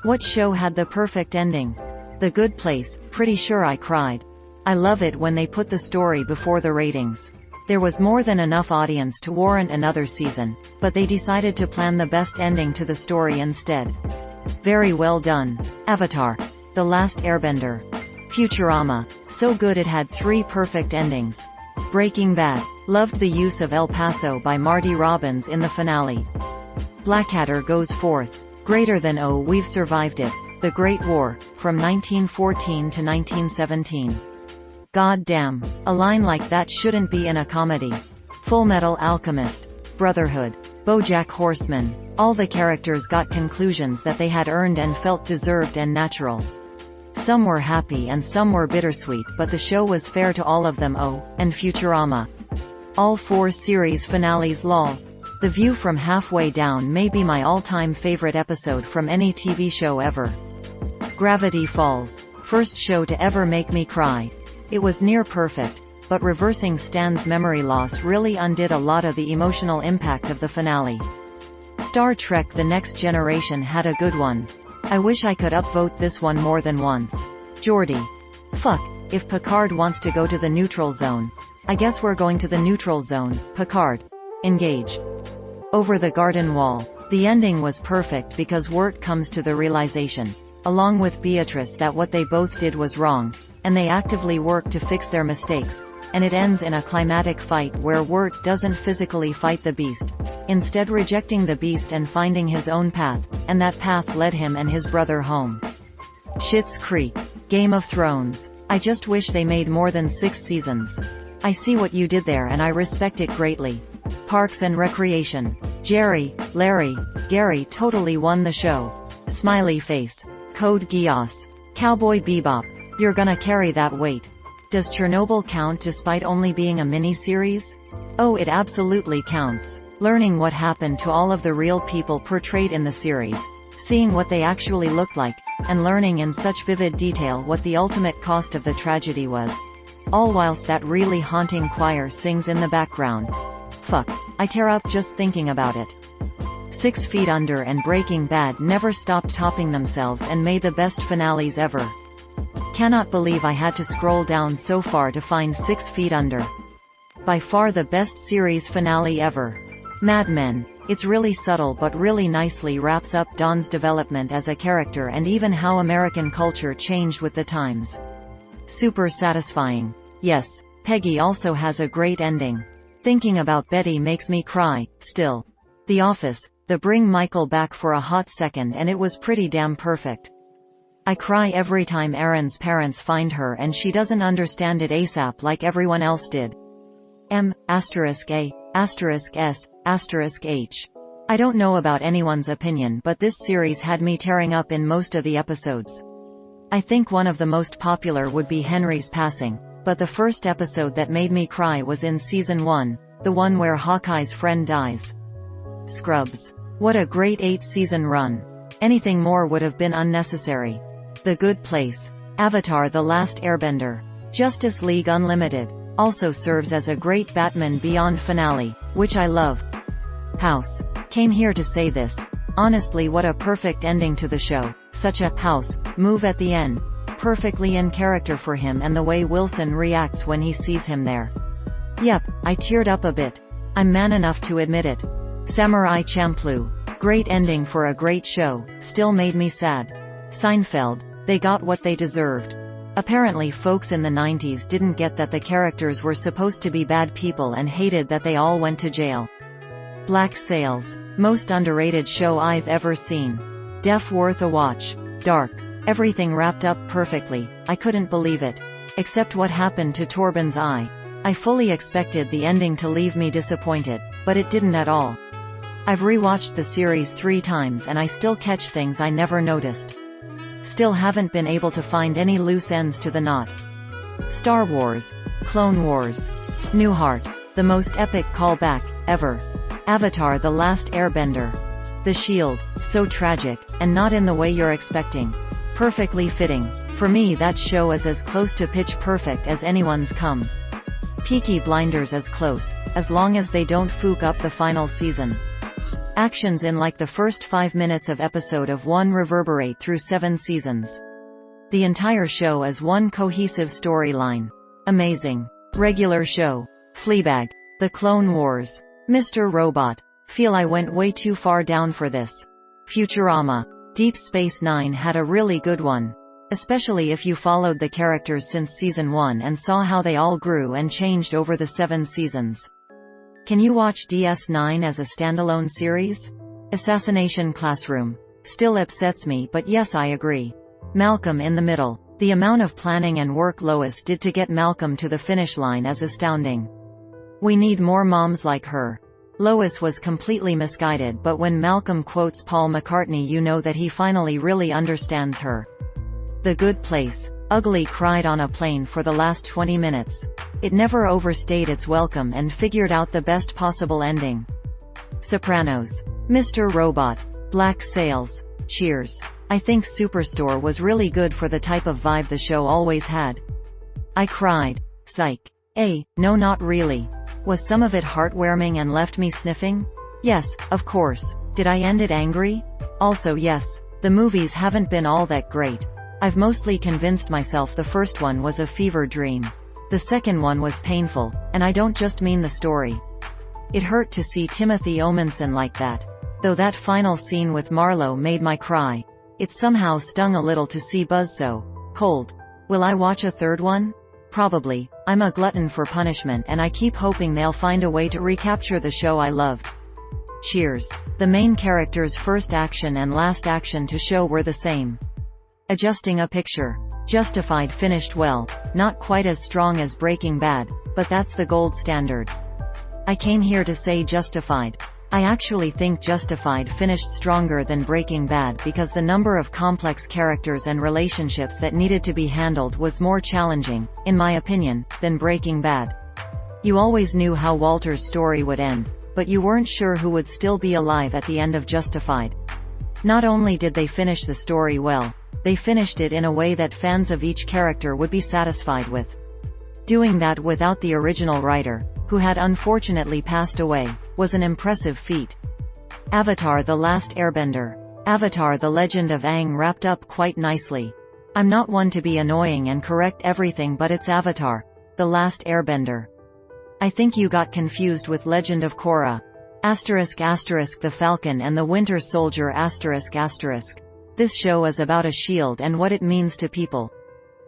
What show had the perfect ending? The Good Place. Pretty sure I cried. I love it when they put the story before the ratings. There was more than enough audience to warrant another season, but they decided to plan the best ending to the story instead. Very well done. Avatar: The Last Airbender. Futurama. So good it had 3 perfect endings. Breaking Bad. Loved the use of El Paso by Marty Robbins in the finale. Blackadder goes fourth. Greater than Oh We've Survived It. The Great War, from 1914 to 1917. God damn. A line like that shouldn't be in a comedy. Fullmetal Alchemist. Brotherhood. BoJack Horseman. All the characters got conclusions that they had earned and felt deserved and natural. Some were happy and some were bittersweet, but the show was fair to all of them. Oh, and Futurama. All 4 series finales. Lol. The View from Halfway Down may be my all-time favorite episode from any TV show ever. Gravity Falls. First show to ever make me cry. It was near perfect, but reversing Stan's memory loss really undid a lot of the emotional impact of the finale. Star Trek: The Next Generation had a good one. I wish I could upvote this one more than once. Geordi. Fuck, if Picard wants to go to the neutral zone. I guess we're going to the neutral zone. Picard. Engage. Over the Garden Wall. The ending was perfect because Wirt comes to the realization, along with Beatrice, that what they both did was wrong, and they actively work to fix their mistakes, and it ends in a climatic fight where Wirt doesn't physically fight the beast, instead rejecting the beast and finding his own path, and that path led him and his brother home. Schitt's Creek. Game of Thrones. I just wish they made more than 6 seasons. I see what you did there and I respect it greatly. Parks and Recreation. Jerry, Larry, Gary totally won the show. Smiley face. Code Geass. Cowboy Bebop. You're gonna carry that weight. Does Chernobyl count despite only being a mini-series? Oh, it absolutely counts. Learning what happened to all of the real people portrayed in the series, seeing what they actually looked like, and learning in such vivid detail what the ultimate cost of the tragedy was. All whilst that really haunting choir sings in the background. Fuck. I tear up just thinking about it. 6 Feet Under and Breaking Bad never stopped topping themselves and made the best finales ever. Cannot believe I had to scroll down so far to find 6 Feet Under. By far the best series finale ever. Mad Men. It's really subtle but really nicely wraps up Don's development as a character and even how American culture changed with the times. Super satisfying. Yes, Peggy also has a great ending. Thinking about Betty makes me cry, still. The Office. The bring Michael back for a hot second and it was pretty damn perfect. I cry every time Erin's parents find her and she doesn't understand it ASAP like everyone else did. M*A*S*H. I don't know about anyone's opinion, but this series had me tearing up in most of the episodes. I think one of the most popular would be Henry's passing, but the first episode that made me cry was in season 1, the one where Hawkeye's friend dies. Scrubs. What a great 8-season run. Anything more would have been unnecessary. The Good Place. Avatar: The Last Airbender. Justice League Unlimited. Also serves as a great Batman Beyond finale, which I love. House. Came here to say this. Honestly, what a perfect ending to the show. Such a house move at the end. Perfectly in character for him, and the way Wilson reacts when he sees him there. Yep, I teared up a bit. I'm man enough to admit it. Samurai Champloo. Great ending for a great show, still made me sad. Seinfeld. They got what they deserved. Apparently folks in the 90s didn't get that the characters were supposed to be bad people and hated that they all went to jail. Black Sails. Most underrated show I've ever seen. Def worth a watch. Dark. Everything wrapped up perfectly, I couldn't believe it. Except what happened to Torben's eye. I fully expected the ending to leave me disappointed, but it didn't at all. I've rewatched the series 3 times and I still catch things I never noticed. Still haven't been able to find any loose ends to the knot. Star Wars. Clone Wars. Newhart. The most epic callback ever. Avatar: The Last Airbender. The Shield. So tragic, and not in the way you're expecting. Perfectly fitting. For me, that show is as close to Pitch Perfect as anyone's come. Peaky Blinders is close, as long as they don't fook up the final season. Actions in like the first 5 minutes of episode of 1 reverberate through 7 seasons. The entire show is one cohesive storyline. Amazing. Regular show. Fleabag. The Clone Wars. Mr. Robot. Feel I went way too far down for this. Futurama. Deep Space Nine had a really good one. Especially if you followed the characters since season 1 and saw how they all grew and changed over the 7 seasons. Can you watch DS9 as a standalone series? Assassination Classroom. Still upsets me, but yes, I agree. Malcolm in the Middle. The amount of planning and work Lois did to get Malcolm to the finish line is astounding. We need more moms like her. Lois was completely misguided, but when Malcolm quotes Paul McCartney, you know that he finally really understands her. The Good Place. Ugly cried on a plane for the last 20 minutes. It never overstayed its welcome and figured out the best possible ending. Sopranos. Mr. Robot. Black Sails. Cheers. I think Superstore was really good for the type of vibe the show always had. I cried. Psych. No, not really. Was some of it heartwarming and left me sniffing? Yes, of course. Did I end it angry? Also yes. The movies haven't been all that great. I've mostly convinced myself the first one was a fever dream. The second one was painful, and I don't just mean the story. It hurt to see Timothy Omenson like that. Though that final scene with Marlowe made my cry. It somehow stung a little to see Buzz so cold. Will I watch a third one? Probably. I'm a glutton for punishment and I keep hoping they'll find a way to recapture the show I loved. Cheers. The main character's first action and last action to show were the same. Adjusting a picture. Justified finished well. Not quite as strong as Breaking Bad, but that's the gold standard. I came here to say Justified. I actually think Justified finished stronger than Breaking Bad because the number of complex characters and relationships that needed to be handled was more challenging, in my opinion, than Breaking Bad. You always knew how Walter's story would end, but you weren't sure who would still be alive at the end of Justified. Not only did they finish the story well, they finished it in a way that fans of each character would be satisfied with. Doing that without the original writer, who had unfortunately passed away, was an impressive feat. Avatar: The Last Airbender. Avatar: The Legend of Aang wrapped up quite nicely. I'm not one to be annoying and correct everything, but it's Avatar: The Last Airbender. I think you got confused with Legend of Korra. **** The Falcon and the Winter Soldier ****. This show is about a shield and what it means to people.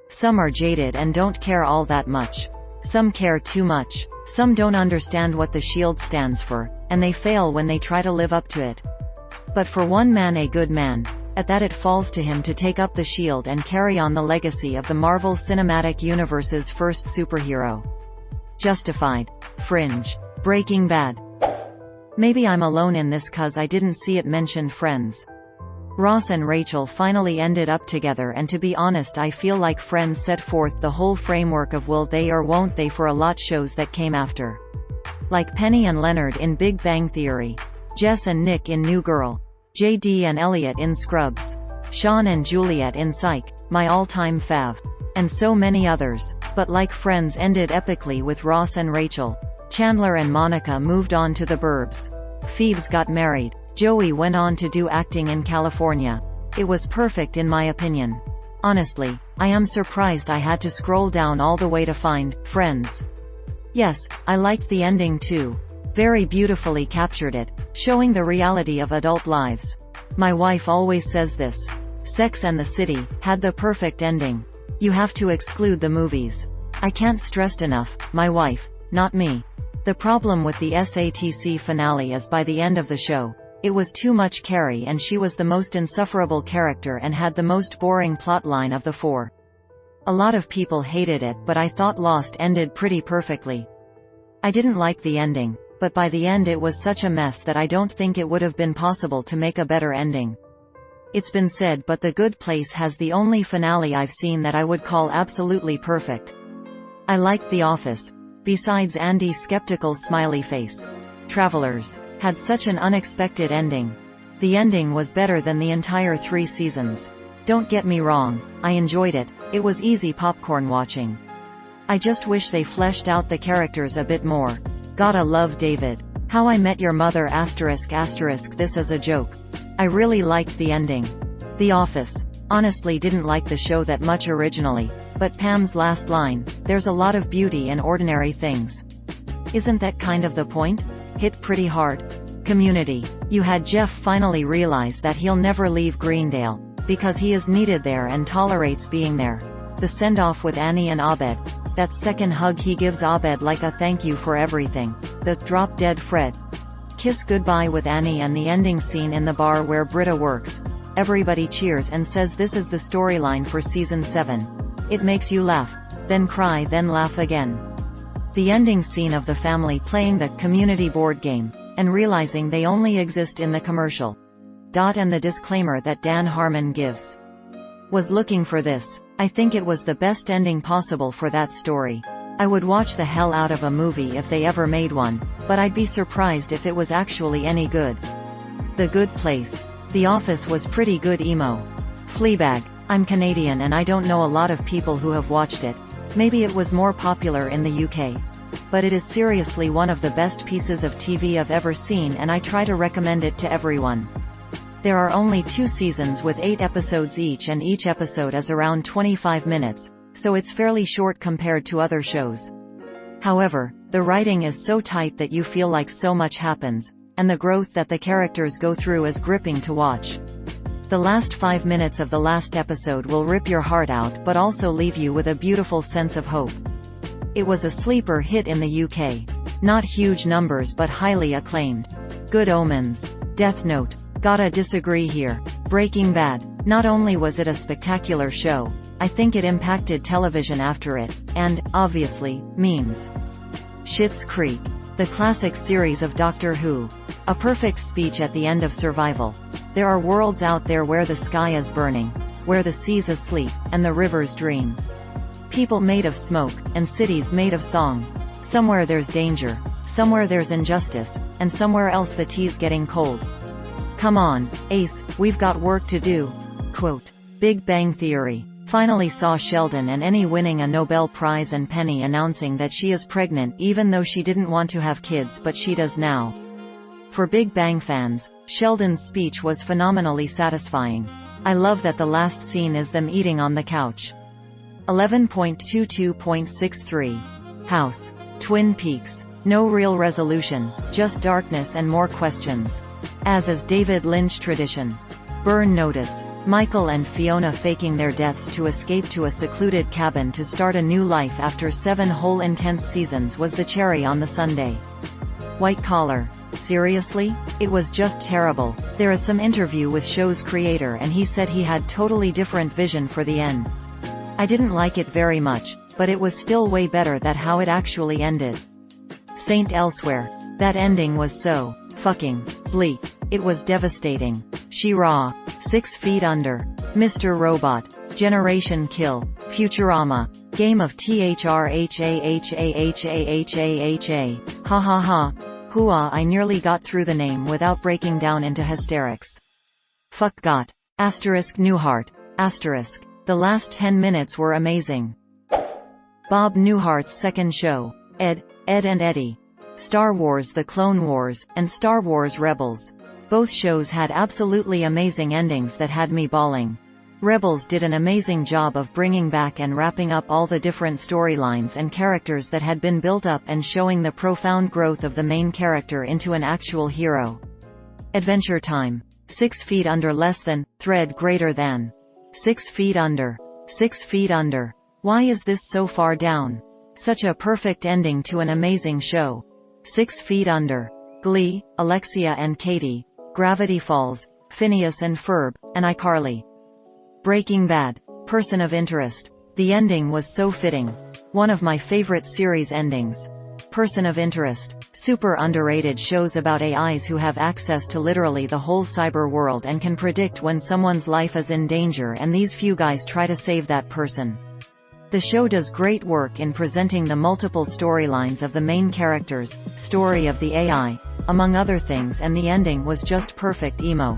Some are jaded and don't care all that much. Some care too much. Some don't understand what the shield stands for, and they fail when they try to live up to it. But for one man, a good man, at that, it falls to him to take up the shield and carry on the legacy of the Marvel Cinematic Universe's first superhero. Justified. Fringe. Breaking Bad. Maybe I'm alone in this 'cause I didn't see it mentioned Friends. Ross and Rachel finally ended up together, and to be honest, I feel like Friends set forth the whole framework of will they or won't they for a lot shows that came after. Like Penny and Leonard in Big Bang Theory. Jess and Nick in New Girl. JD and Elliot in Scrubs. Sean and Juliet in Psych, my all-time fav. And so many others. But like Friends ended epically with Ross and Rachel. Chandler and Monica moved on to the Burbs. Phoebes got married. Joey went on to do acting in California. It was perfect in my opinion. Honestly, I am surprised I had to scroll down all the way to find Friends. Yes, I liked the ending too. Very beautifully captured it, showing the reality of adult lives. My wife always says this. Sex and the City had the perfect ending. You have to exclude the movies. I can't stress enough, my wife, not me. The problem with the SATC finale is by the end of the show, it was too much Carrie, and she was the most insufferable character and had the most boring plotline of the four. A lot of people hated it, but I thought Lost ended pretty perfectly. I didn't like the ending, but by the end it was such a mess that I don't think it would have been possible to make a better ending. It's been said, but The Good Place has the only finale I've seen that I would call absolutely perfect. I liked The Office. Besides Andy's skeptical smiley face. Travelers had such an unexpected ending. The ending was better than the entire 3 seasons. Don't get me wrong, I enjoyed it. It was easy popcorn watching. I just wish they fleshed out the characters a bit more. Gotta love David. How I Met Your Mother ****. This is a joke. I really liked the ending. The Office. Honestly didn't like the show that much originally, but Pam's last line, "There's a lot of beauty in ordinary things." Isn't that kind of the point? Hit pretty hard. Community. You had Jeff finally realize that he'll never leave Greendale, because he is needed there and tolerates being there. The send-off with Annie and Abed. That second hug he gives Abed like a thank you for everything. The drop-dead Fred. Kiss goodbye with Annie and the ending scene in the bar where Britta works. Everybody cheers and says this is the storyline for season 7. It makes you laugh, then cry, then laugh again. The ending scene of the family playing the community board game, and realizing they only exist in the commercial. And the disclaimer that Dan Harmon gives. Was looking for this. I think it was the best ending possible for that story. I would watch the hell out of a movie if they ever made one, but I'd be surprised if it was actually any good. The Good Place. The Office was pretty good emo. Fleabag. I'm Canadian and I don't know a lot of people who have watched it. Maybe it was more popular in the UK. But it is seriously one of the best pieces of TV I've ever seen and I try to recommend it to everyone. There are only 2 seasons with 8 episodes each and each episode is around 25 minutes, so it's fairly short compared to other shows. However, the writing is so tight that you feel like so much happens, and the growth that the characters go through is gripping to watch. The last 5 minutes of the last episode will rip your heart out but also leave you with a beautiful sense of hope. It was a sleeper hit in the UK. Not huge numbers but highly acclaimed. Good Omens. Death Note. Gotta disagree here. Breaking Bad. Not only was it a spectacular show, I think it impacted television after it, and, obviously, memes. Schitt's Creek. The classic series of Doctor Who. A perfect speech at the end of Survival. There are worlds out there where the sky is burning, where the sea's asleep, and the rivers dream. People made of smoke, and cities made of song. Somewhere there's danger, somewhere there's injustice, and somewhere else the tea's getting cold. Come on, Ace, we've got work to do. Quote. Big Bang Theory. Finally saw Sheldon and Annie winning a Nobel Prize and Penny announcing that she is pregnant even though she didn't want to have kids but she does now. For Big Bang fans, Sheldon's speech was phenomenally satisfying. I love that the last scene is them eating on the couch. 11.22.63. House. Twin Peaks. No real resolution, just darkness and more questions. As is David Lynch tradition. Burn Notice. Michael and Fiona faking their deaths to escape to a secluded cabin to start a new life after 7 whole intense seasons was the cherry on the sundae. White Collar. Seriously? It was just terrible. There is some interview with show's creator and he said he had totally different vision for the end. I didn't like it very much, but it was still way better than how it actually ended. Saint Elsewhere. That ending was so fucking bleak. It was devastating. She-Ra. 6 Feet Under. Mr. Robot. Generation Kill. Futurama. Game of THRHAHAHAHAHA. Ha ha ha. Hooah, I nearly got through the name without breaking down into hysterics. Fuck got. Asterisk Newhart. Asterisk. The last 10 minutes were amazing. Bob Newhart's second show. Ed, and Eddie. Star Wars The Clone Wars, and Star Wars Rebels. Both shows had absolutely amazing endings that had me bawling. Rebels did an amazing job of bringing back and wrapping up all the different storylines and characters that had been built up and showing the profound growth of the main character into an actual hero. Adventure Time. 6 Feet Under less than, thread greater than. 6 Feet Under. 6 Feet Under. Why is this so far down? Such a perfect ending to an amazing show. 6 Feet Under. Glee, Alexia and Katie. Gravity Falls, Phineas and Ferb, and iCarly. Breaking Bad. Person of Interest. The ending was so fitting. One of my favorite series endings. Person of Interest. Super underrated shows about AIs who have access to literally the whole cyber world and can predict when someone's life is in danger and these few guys try to save that person. The show does great work in presenting the multiple storylines of the main characters, story of the AI, among other things, and the ending was just perfect emo.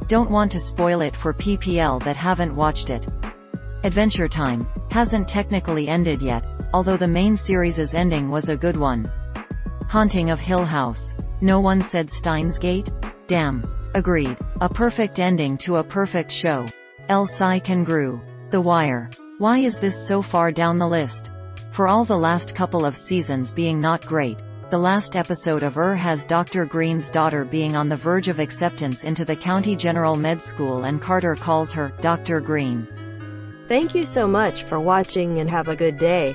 Don't want to spoil it for PPL that haven't watched it. Adventure Time. Hasn't technically ended yet, although the main series' ending was a good one. Haunting of Hill House. No one said Steins Gate? Damn. Agreed. A perfect ending to a perfect show. El Sai Kangru. The Wire. Why is this so far down the list? For all the last couple of seasons being not great, the last episode of has Dr. Green's daughter being on the verge of acceptance into the County General Med School and Carter calls her Dr. Green. Thank you so much for watching and have a good day.